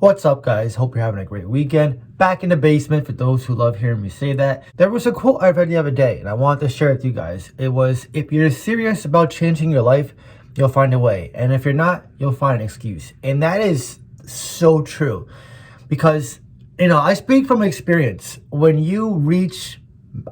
What's up, guys? Hope you're having a great weekend. Back in the basement for those who love hearing me say that. There was a quote I read the other day, and I wanted to share it with you guys. It was, if you're serious about changing your life, you'll find a way. And if you're not, you'll find an excuse. And that is so true. Because, I speak from experience. When you reach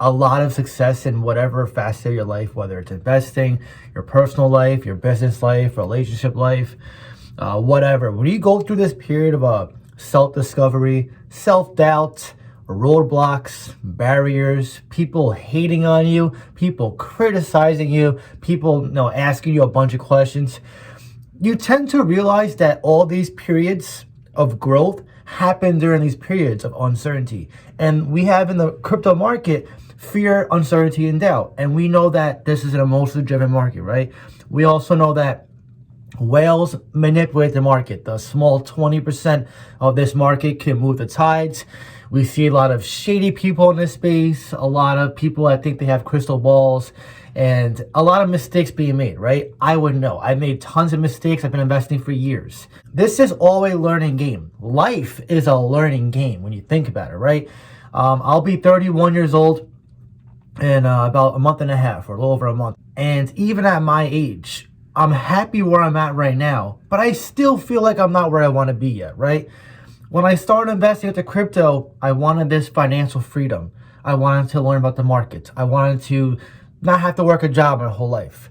a lot of success in whatever facet of your life, whether it's investing, your personal life, your business life, relationship life, whatever. When you go through this period of self-discovery, self-doubt, roadblocks, barriers, people hating on you, people criticizing you, people asking you a bunch of questions, you tend to realize that all these periods of growth happen during these periods of uncertainty. And we have in the crypto market fear, uncertainty, and doubt. And we know that this is an emotionally driven market, right? We also know that whales manipulate the market. The small 20% of this market can move the tides. We see a lot of shady people in this space, a lot of people that think they have crystal balls, and a lot of mistakes being made, right? I wouldn't know. I've made tons of mistakes. I've been investing for years. This is all a learning game. Life is a learning game when you think about it, right? I'll be 31 years old in about a month and a half, or a little over a month. And even at my age, I'm happy where I'm at right now, but I still feel like I'm not where I want to be yet, right? When I started investing into crypto, I wanted this financial freedom. I wanted to learn about the market. I wanted to not have to work a job my whole life.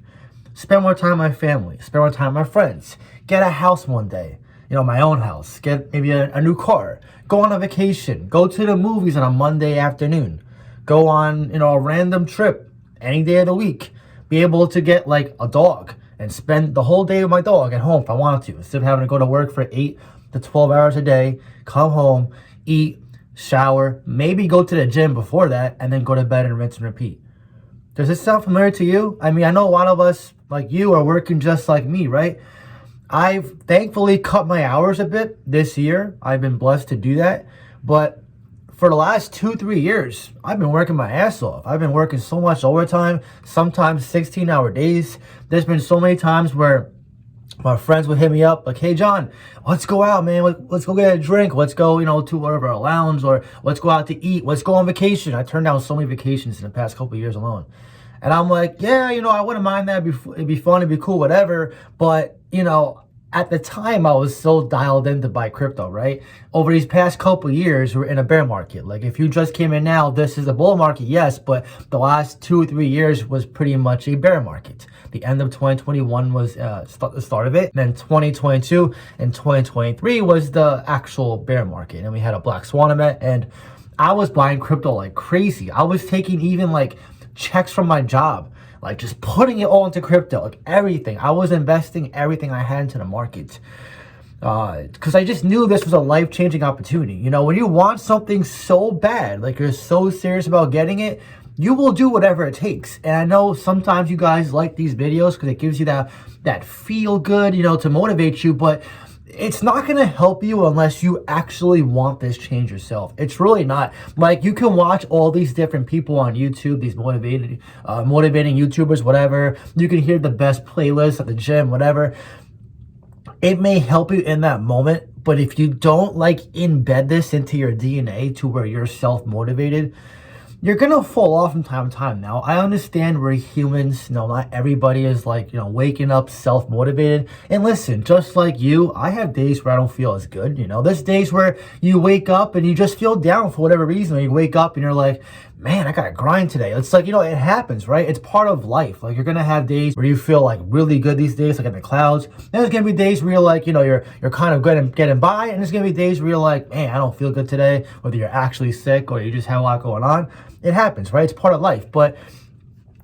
Spend more time with my family. Spend more time with my friends. Get a house one day. My own house. Get maybe a new car. Go on a vacation. Go to the movies on a Monday afternoon. Go on, a random trip any day of the week. Be able to get like a dog and spend the whole day with my dog at home if I wanted to, instead of having to go to work for 8 to 12 hours a day, come home, eat, shower, maybe go to the gym before that, and then go to bed and rinse and repeat. Does this sound familiar to you? I mean, I know a lot of us, like you, are working just like me, right? I've thankfully cut my hours a bit this year. I've been blessed to do that. But for the last 2-3 years, I've been working my ass off. I've been working so much overtime, sometimes 16-hour days. There's been so many times where my friends would hit me up like, hey, John, let's go out, man. Let's go get a drink. Let's go, to whatever, a lounge, or let's go out to eat. Let's go on vacation. I turned down so many vacations in the past couple of years alone. And I'm like, yeah, I wouldn't mind that. It'd be fun. It'd be cool, whatever. But, at the time, I was so dialed in to buy crypto, right? Over these past couple of years, we're in a bear market. Like, if you just came in now, this is a bull market, yes, but the last 2 or 3 years was pretty much a bear market. The end of 2021 was the start of it. And then 2022 and 2023 was the actual bear market. And we had a black swan event, and I was buying crypto like crazy. I was taking even like checks from my job, like just putting it all into crypto, like everything. I was investing everything I had into the market because I just knew this was a life-changing opportunity. When you want something so bad, like you're so serious about getting it, you will do whatever it takes. And I know sometimes you guys like these videos because it gives you that feel good, to motivate you, but it's not going to help you unless you actually want this change yourself. It's really not. Like, you can watch all these different people on YouTube, these motivating YouTubers, whatever. You can hear the best playlists at the gym, whatever. It may help you in that moment, but if you don't embed this into your DNA to where you're self-motivated, you're going to fall off from time to time. Now, I understand we're humans. Not everybody is waking up self-motivated. And listen, just like you, I have days where I don't feel as good. There's days where you wake up and you just feel down for whatever reason. Or you wake up and you're like, man, I got to grind today. It's like, it happens, right? It's part of life. Like, you're going to have days where you feel really good these days, like in the clouds. And there's going to be days where you're you're kind of good and getting by. And there's going to be days where you're like, man, I don't feel good today. Whether you're actually sick or you just have a lot going on. It happens, right? It's part of life. But,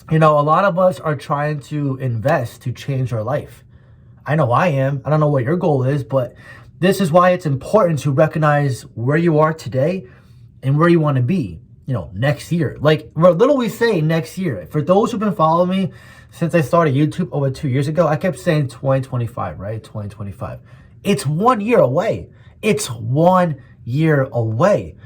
a lot of us are trying to invest to change our life. I know I am. I don't know what your goal is, but this is why it's important to recognize where you are today and where you want to be, next year. Like, we're literally saying next year. For those who've been following me since I started YouTube over 2 years ago, I kept saying 2025, right? 2025. It's 1 year away. It's 1 year away.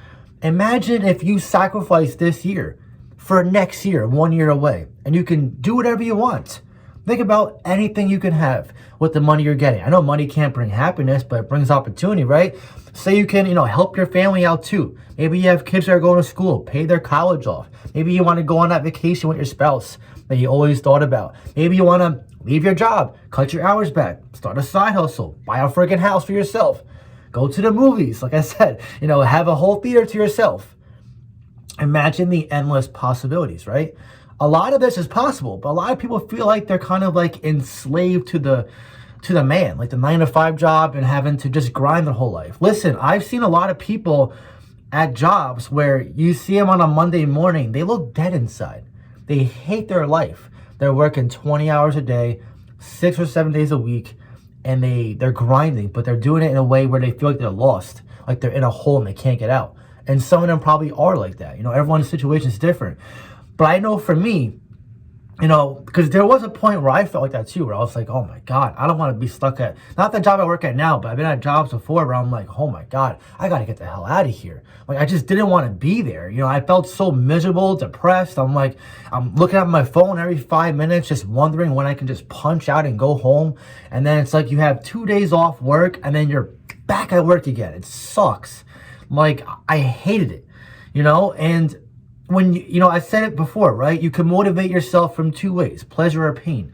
Imagine if you sacrifice this year for next year, 1 year away, and you can do whatever you want. Think about anything you can have with the money you're getting. I know money can't bring happiness, but it brings opportunity, right? Say you can, help your family out too. Maybe you have kids that are going to school, pay their college off. Maybe you want to go on that vacation with your spouse that you always thought about. Maybe you want to leave your job, cut your hours back, start a side hustle, buy a freaking house for yourself, go to the movies, like I said, have a whole theater to yourself. Imagine the endless possibilities, right? A lot of this is possible, but a lot of people feel like they're kind of like enslaved to the man, like the 9-to-5 job and having to just grind their whole life. Listen, I've seen a lot of people at jobs where you see them on a Monday morning, they look dead inside. They hate their life. They're working 20 hours a day, 6 or 7 days a week, and they're grinding, but they're doing it in a way where they feel like they're lost, like they're in a hole and they can't get out. And some of them probably are like that. Everyone's situation is different. But I know for me, because there was a point where I felt like that too, where I was like, oh my God, I don't want to be stuck at, not the job I work at now, but I've been at jobs before where I'm like, oh my God, I got to get the hell out of here. Like, I just didn't want to be there. I felt so miserable, depressed. I'm like, I'm looking at my phone every 5 minutes, just wondering when I can just punch out and go home. And then it's like you have 2 days off work and then you're back at work again. It sucks. Like, I hated it, and when I said it before, right? You can motivate yourself from 2 ways, pleasure or pain.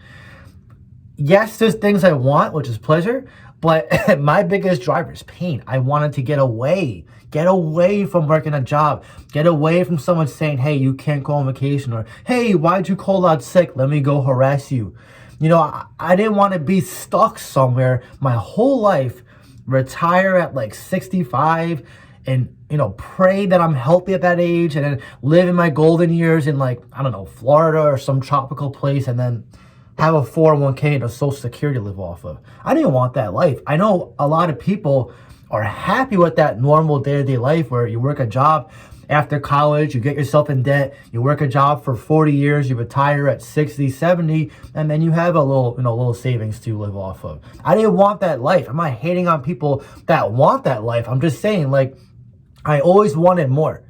Yes, there's things I want, which is pleasure, but my biggest driver is pain. I wanted to get away from working a job, get away from someone saying, hey, you can't go on vacation, or hey, why'd you call out sick? Let me go harass you. I didn't want to be stuck somewhere my whole life, retire at like 65 and pray that I'm healthy at that age and then live in my golden years in like, I don't know, Florida or some tropical place and then have a 401k and a social security to live off of. I didn't want that life. I know a lot of people are happy with that normal day-to-day life where you work a job after college, you get yourself in debt, you work a job for 40 years, you retire at 60, 70, and then you have a little savings to live off of. I didn't want that life. I'm not hating on people that want that life. I'm just saying, like, I always wanted more.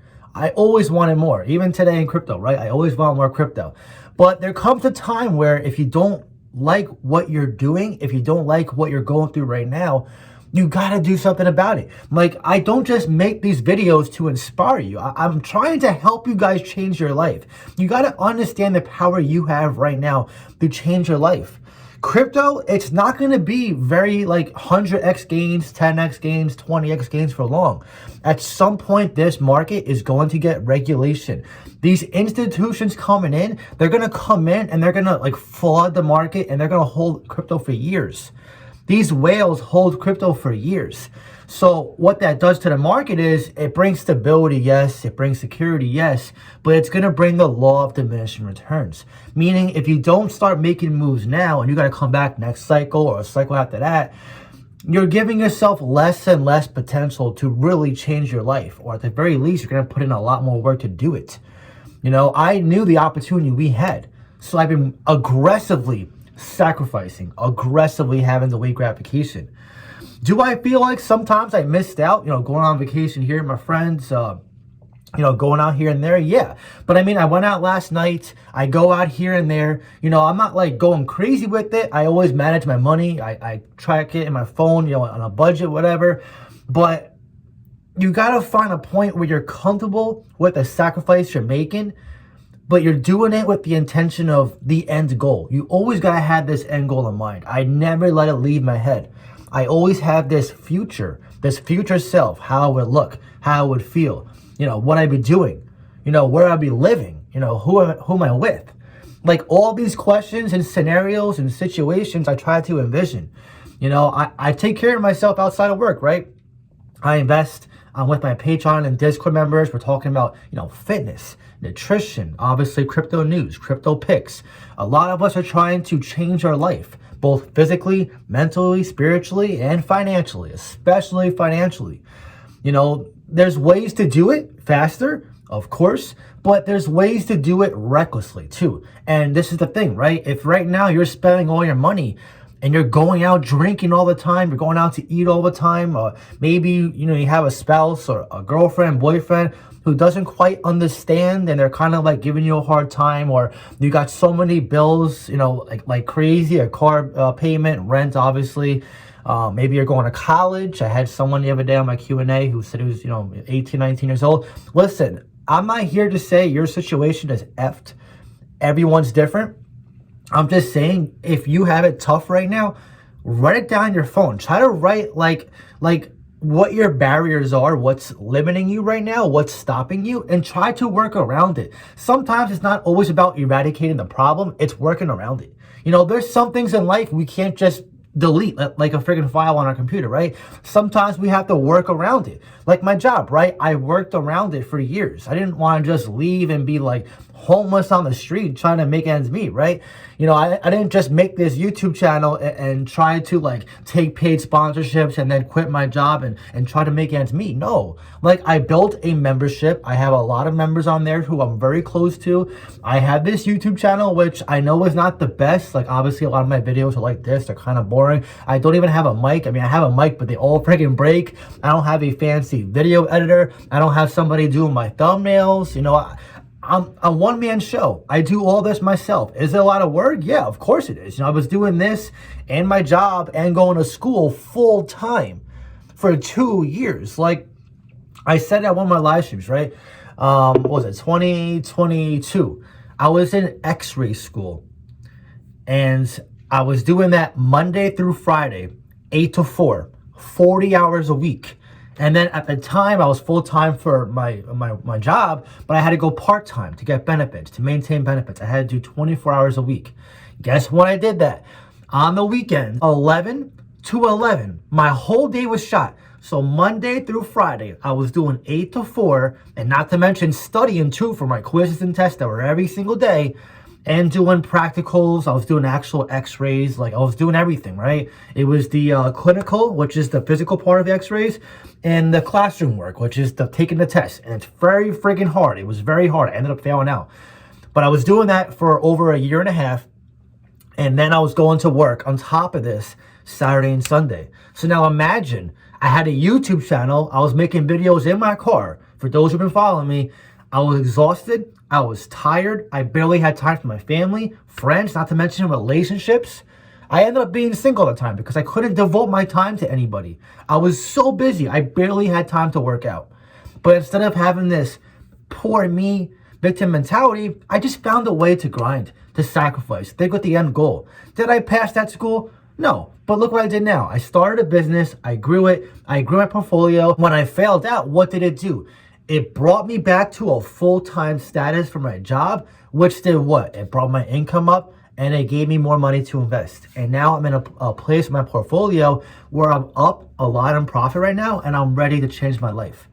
Even today in crypto, right? I always want more crypto. But there comes a time where if you don't like what you're doing, if you don't like what you're going through right now, you gotta do something about it. Like, I don't just make these videos to inspire you. I'm trying to help you guys change your life. You gotta understand the power you have right now to change your life. Crypto, it's not going to be very like 100x gains, 10x gains, 20x gains for long. At some point, this market is going to get regulation. These institutions coming in, they're going to come in and they're going to like flood the market and they're going to hold crypto for years. These whales hold crypto for years. So what that does to the market is it brings stability, yes. It brings security, yes. But it's going to bring the law of diminishing returns. Meaning if you don't start making moves now and you got to come back next cycle or a cycle after that, you're giving yourself less and less potential to really change your life. Or at the very least, you're going to put in a lot more work to do it. I knew the opportunity we had. So I've been aggressively sacrificing, aggressively having to wait gratification. Do I feel like sometimes I missed out, going on vacation here with my friends, going out here and there? Yeah. But I mean, I went out last night. I go out here and there. I'm not like going crazy with it. I always manage my money. I track it in my phone, on a budget, whatever. But you got to find a point where you're comfortable with the sacrifice you're making, but you're doing it with the intention of the end goal. You always got to have this end goal in mind. I never let it leave my head. I always have this future self, how I would look, how I would feel, what I'd be doing, where I'd be living, who am I with? Like all these questions and scenarios and situations I try to envision. I take care of myself outside of work, right? I invest with my Patreon and Discord members. We're talking about, fitness, nutrition, obviously crypto news, crypto picks. A lot of us are trying to change our life, both physically, mentally, spiritually, and financially, especially financially. There's ways to do it faster, of course, but there's ways to do it recklessly too. And this is the thing, right? If right now you're spending all your money and you're going out drinking all the time, you're going out to eat all the time, or maybe, you have a spouse or a girlfriend, boyfriend who doesn't quite understand, and they're kind of like giving you a hard time, or you got so many bills, like crazy, a car payment, rent, obviously. Maybe you're going to college. I had someone the other day on my Q&A who said he was, 18, 19 years old. Listen, I'm not here to say your situation is effed. Everyone's different. I'm just saying, if you have it tough right now, write it down on your phone. Try to write like what your barriers are, what's limiting you right now, what's stopping you, and try to work around it. Sometimes it's not always about eradicating the problem, it's working around it. There's some things in life we can't just delete like a freaking file on our computer, right? Sometimes we have to work around it. Like my job, right? I worked around it for years. I didn't want to just leave and be like homeless on the street trying to make ends meet, right? I didn't just make this YouTube channel and try to like take paid sponsorships and then quit my job and try to make ends meet. No, like I built a membership. I have a lot of members on there who I'm very close to. I have this YouTube channel, which I know is not the best. Like obviously a lot of my videos are like this. They're kind of boring. I don't even have a mic. I mean, I have a mic, but they all freaking break. I don't have a fancy video editor. I don't have somebody doing my thumbnails. I'm a one-man show. I do all this myself. Is it a lot of work? Yeah, of course it is. I was doing this and my job and going to school full time for 2 years. Like I said at one of my live streams, right? What was it, 2022? I was in X-ray school, and I was doing that Monday through Friday, 8 to 4, 40 hours a week. And then at the time, I was full-time for my job, but I had to go part-time to get benefits, to maintain benefits. I had to do 24 hours a week. Guess when I did that? On the weekend, 11 to 11. My whole day was shot. So Monday through Friday, I was doing 8 to 4, and not to mention studying too for my quizzes and tests that were every single day, and doing practicals. I was doing actual x-rays. Like I was doing everything, right? It was the clinical, which is the physical part of the x-rays, and the classroom work, which is the taking the test. And it's very friggin' hard. It was very hard. I ended up failing out. But I was doing that for over a year and a half. And then I was going to work on top of this Saturday and Sunday. So now imagine, I had a YouTube channel. I was making videos in my car. For those who've been following me, I was exhausted. I was tired. I barely had time for my family, friends, not to mention relationships. I ended up being single at the time because I couldn't devote my time to anybody. I was so busy. I barely had time to work out. But instead of having this poor me victim mentality, I just found a way to grind, to sacrifice, think with the end goal. Did I pass that school? No. But look what I did now. I started a business. I grew it. I grew my portfolio. When I failed out, what did it do? It brought me back to a full-time status for my job, which did what? It brought my income up, and it gave me more money to invest. And now I'm in a place in my portfolio where I'm up a lot in profit right now, and I'm ready to change my life.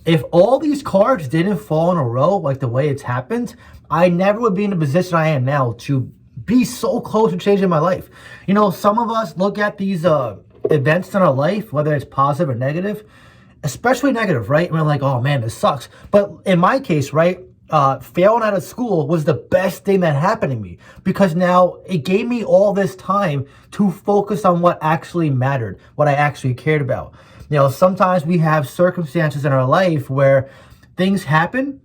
If all these cards didn't fall in a row like the way it's happened, I never would be in the position I am now to be so close to changing my life. Some of us look at these events in our life, whether it's positive or negative, especially negative, right? And we're like, oh man, this sucks. But in my case, right, failing out of school was the best thing that happened to me, because now it gave me all this time to focus on what actually mattered, what I actually cared about. Sometimes we have circumstances in our life where things happen,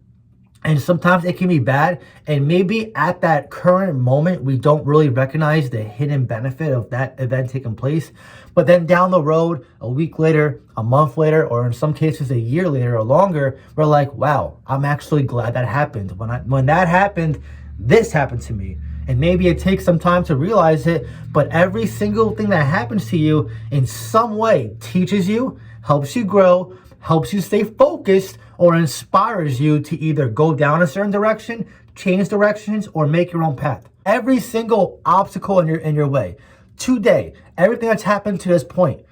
and sometimes it can be bad, and maybe at that current moment we don't really recognize the hidden benefit of that event taking place. But then down the road, a week later, a month later, or in some cases a year later or longer, we're like, wow, I'm actually glad that happened. When that happened, this happened to me. And maybe it takes some time to realize it, but every single thing that happens to you in some way teaches you, helps you grow, helps you stay focused, or inspires you to either go down a certain direction, change directions, or make your own path. Every single obstacle in your way, today, everything that's happened to this point,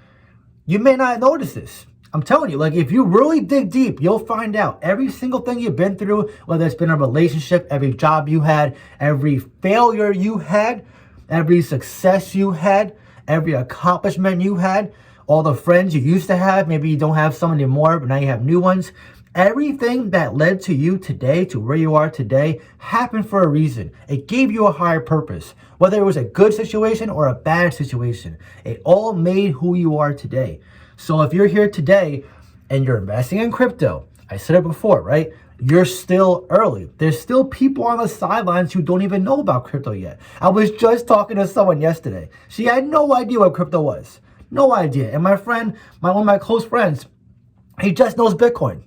you may not notice this. I'm telling you, like if you really dig deep, you'll find out every single thing you've been through, whether it's been a relationship, every job you had, every failure you had, every success you had, every accomplishment you had, all the friends you used to have, maybe you don't have some anymore, but now you have new ones. Everything that led to you today, to where you are today, happened for a reason. It gave you a higher purpose. Whether it was a good situation or a bad situation, it all made who you are today. So if you're here today and you're investing in crypto, I said it before, right? You're still early. There's still people on the sidelines who don't even know about crypto yet. I was just talking to someone yesterday. She had no idea what crypto was. No idea. And my friend, one of my close friends, he just knows Bitcoin.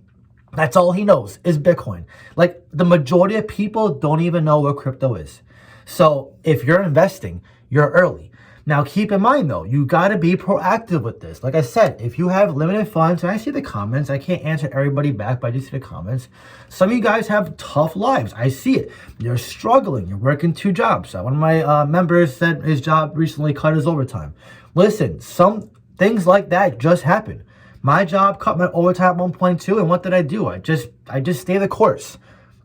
That's all he knows is Bitcoin. Like, the majority of people don't even know what crypto is. So if you're investing, you're early. Now, keep in mind, though, you got to be proactive with this. Like I said, if you have limited funds, and I see the comments, I can't answer everybody back, but I do see the comments. Some of you guys have tough lives. I see it. You're struggling. You're working 2 jobs. One of my members said his job recently cut his overtime. Listen, some things like that just happen. My job cut my overtime at 1.2, and what did I do? I just stayed the course.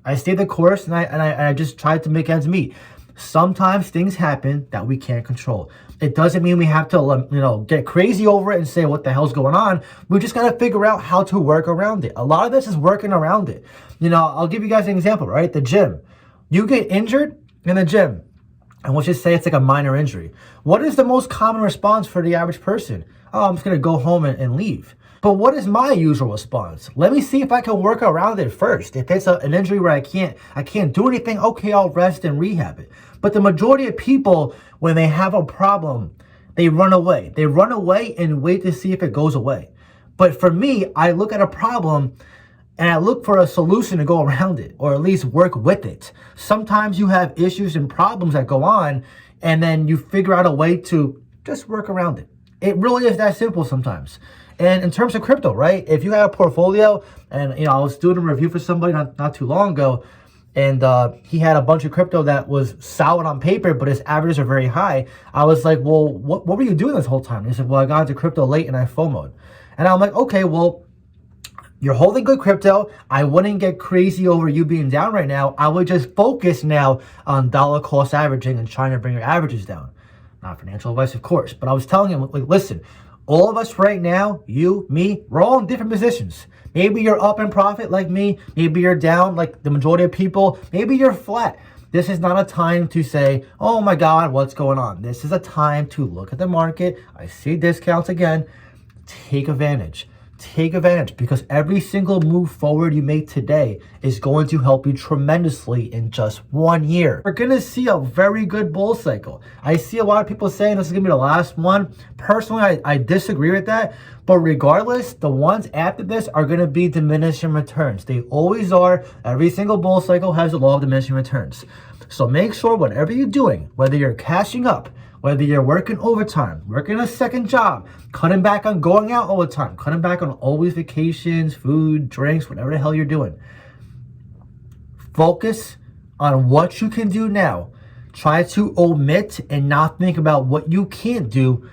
I stayed the course, and I just tried to make ends meet. Sometimes things happen that we can't control. It doesn't mean we have to, get crazy over it and say, what the hell's going on? We just got to figure out how to work around it. A lot of this is working around it. I'll give you guys an example, right? The gym. You get injured in the gym, and let's just say it's like a minor injury. What is the most common response for the average person? Oh, I'm just going to go home and leave. But what is my usual response? Let me see if I can work around it first. If it's an injury where I can't do anything, okay, I'll rest and rehab it. But the majority of people, when they have a problem, they run away. They run away and wait to see if it goes away. But for me, I look at a problem and I look for a solution to go around it, or at least work with it. Sometimes you have issues and problems that go on, and then you figure out a way to just work around it. It really is that simple sometimes. And in terms of crypto, right? If you have a portfolio, and I was doing a review for somebody not too long ago, and he had a bunch of crypto that was solid on paper, but his averages are very high. I was like, well, what were you doing this whole time? And he said, well, I got into crypto late and I FOMO'd. And I'm like, okay, well, you're holding good crypto. I wouldn't get crazy over you being down right now. I would just focus now on dollar cost averaging and trying to bring your averages down. Not financial advice, of course, but I was telling him, like, listen, all of us right now, you, me, we're all in different positions. Maybe you're up in profit like me. Maybe you're down like the majority of people. Maybe you're flat. This is not a time to say, oh my God, what's going on? This is a time to look at the market. I see discounts again. Take advantage. Take advantage, because every single move forward you make today is going to help you tremendously in just 1 year. We're going to see a very good bull cycle. I see a lot of people saying this is going to be the last one. Personally, I disagree with that. But regardless, the ones after this are going to be diminishing returns. They always are. Every single bull cycle has a law of diminishing returns. So make sure whatever you're doing, whether you're cashing up, whether you're working overtime, working a second job, cutting back on going out all the time, cutting back on always vacations, food, drinks, whatever the hell you're doing. Focus on what you can do now. Try to omit and not think about what you can't do,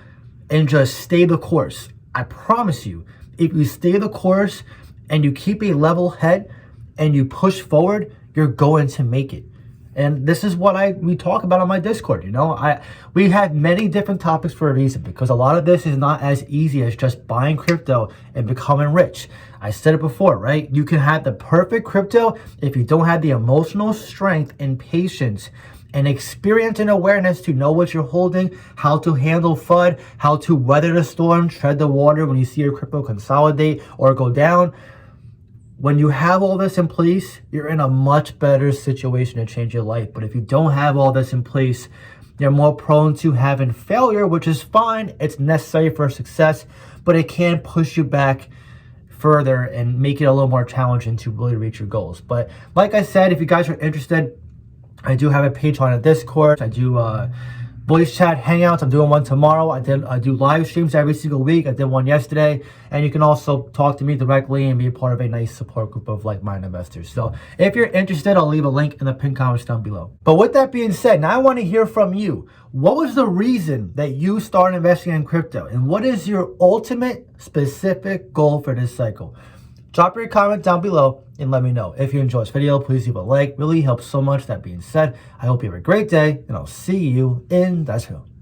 and just stay the course. I promise you, if you stay the course and you keep a level head and you push forward, you're going to make it. And this is what we talk about on my Discord. We have many different topics for a reason, because a lot of this is not as easy as just buying crypto and becoming rich. I said it before, right? You can have the perfect crypto if you don't have the emotional strength and patience and experience and awareness to know what you're holding, how to handle FUD, how to weather the storm, tread the water when you see your crypto consolidate or go down. When you have all this in place, you're in a much better situation to change your life. But if you don't have all this in place, you're more prone to having failure, which is fine. It's necessary for success, but it can push you back further and make it a little more challenging to really reach your goals. But like I said, if you guys are interested, I do have a page on a Discord. I do voice chat hangouts. I'm doing one tomorrow. I do live streams every single week. I did one yesterday. And you can also talk to me directly and be a part of a nice support group of like-minded investors. So if you're interested, I'll leave a link in the pinned comments down below. But with that being said, now I want to hear from you. What was the reason that you started investing in crypto? And what is your ultimate specific goal for this cycle? Drop your comment down below and let me know. If you enjoyed this video, please leave a like. Really helps so much. That being said, I hope you have a great day, and I'll see you in the next video.